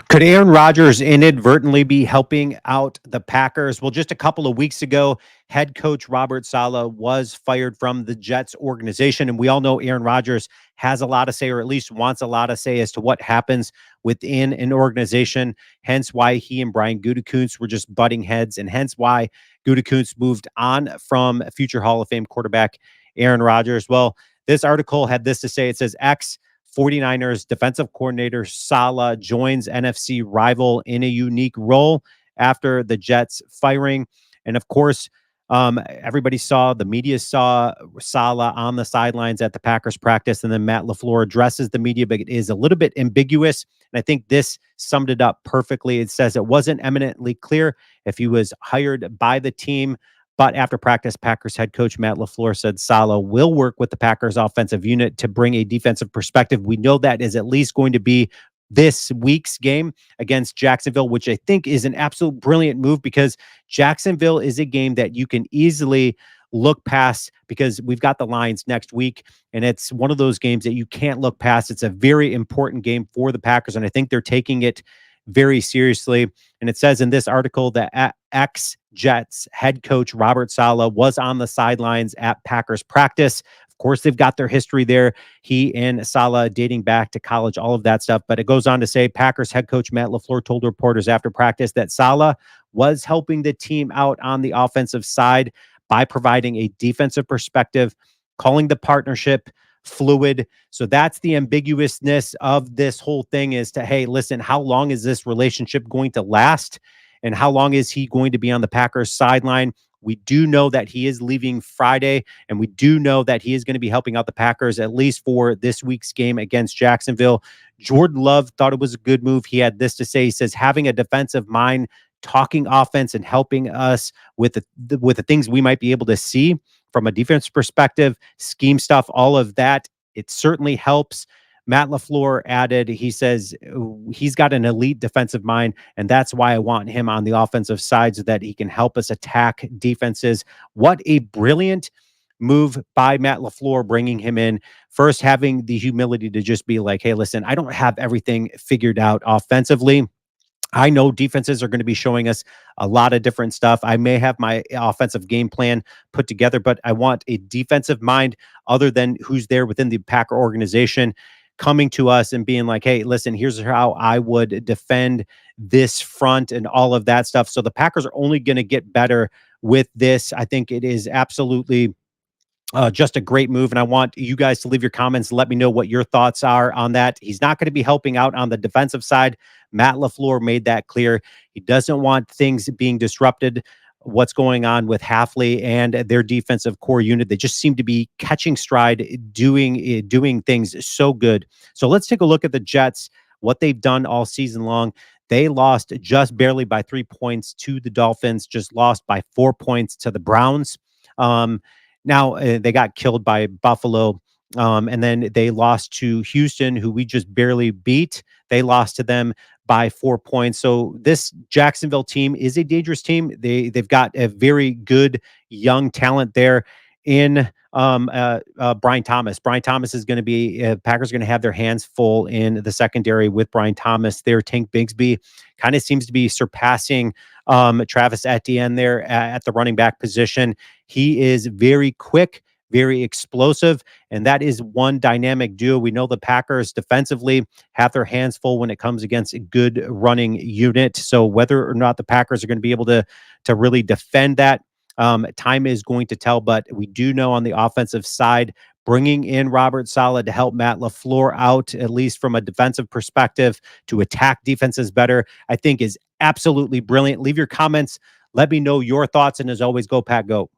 Could Aaron Rodgers inadvertently be helping out the Packers? Well, just a couple of weeks ago, head coach Robert Saleh was fired from the Jets organization. And we all know Aaron Rodgers has a lot to say, or at least wants a lot to say as to what happens within an organization. Hence why he and Brian Gutekunst were just butting heads, and hence why Gutekunst moved on from future Hall of Fame quarterback Aaron Rodgers. Well, this article had this to say. It says, 49ers defensive coordinator Saleh joins NFC rival in a unique role after the Jets firing. And of course, everybody saw, the media saw Saleh on the sidelines at the Packers practice, and then Matt LaFleur addresses the media, but it is a little bit ambiguous. And I think this summed it up perfectly. It says it wasn't eminently clear if he was hired by the team, but after practice, Packers head coach Matt LaFleur said Saleh will work with the Packers offensive unit to bring a defensive perspective. We know that is at least going to be this week's game against Jacksonville, which I think is an absolute brilliant move, because Jacksonville is a game that you can easily look past, because we've got the Lions next week, and it's one of those games that you can't look past. It's a very important game for the Packers, and I think they're taking it very seriously. And it says in this article that ex-Jets head coach Robert Saleh was on the sidelines at Packers practice. Of course, they've got their history there. He and Saleh dating back to college, all of that stuff. But it goes on to say Packers head coach Matt LaFleur told reporters after practice that Saleh was helping the team out on the offensive side by providing a defensive perspective, calling the partnership fluid. So that's the ambiguousness of this whole thing, is to, hey, listen, how long is this relationship going to last? And how long is he going to be on the Packers sideline? We do know that he is leaving Friday, and we do know that he is going to be helping out the Packers at least for this week's game against Jacksonville. Jordan Love thought it was a good move. He had this to say. He says, having a defensive mind, talking offense, and helping us with the things we might be able to see from a defense perspective, scheme stuff, all of that, it certainly helps. Matt LaFleur added, he says he's got an elite defensive mind, and that's why I want him on the offensive side, so that he can help us attack defenses. What a brilliant move by Matt LaFleur, bringing him in. First, having the humility to just be like, hey, listen, I don't have everything figured out offensively. I know defenses are going to be showing us a lot of different stuff. I may have my offensive game plan put together, but I want a defensive mind other than who's there within the Packer organization coming to us and being like, hey, listen, here's how I would defend this front and all of that stuff. So the Packers are only going to get better with this. I think it is absolutely just a great move. And I want you guys to leave your comments. Let me know what your thoughts are on that. He's not going to be helping out on the defensive side. Matt LaFleur made that clear. He doesn't want things being disrupted. What's going on with Halfley and their defensive core unit? They just seem to be catching stride, doing things so good. So let's take a look at the Jets, what they've done all season long. They lost just barely by 3 points to the Dolphins, just lost by 4 points to the Browns. Now, they got killed by Buffalo, and then they lost to Houston, who we just barely beat. They lost to them by 4 points. So this Jacksonville team is a dangerous team. They've got a very good young talent there in Brian Thomas. Brian Thomas is going to be, Packers are going to have their hands full in the secondary with Brian Thomas there. Tank Bigsby kind of seems to be surpassing Travis Etienne there at the running back position. He is very quick, very explosive, and that is one dynamic duo. We know the Packers defensively have their hands full when it comes against a good running unit. So whether or not the Packers are going to be able to really defend that, time is going to tell. But we do know on the offensive side, bringing in Robert Saleh to help Matt LaFleur out, at least from a defensive perspective, to attack defenses better, I think is absolutely brilliant. Leave your comments. Let me know your thoughts. And as always, go Pack, go.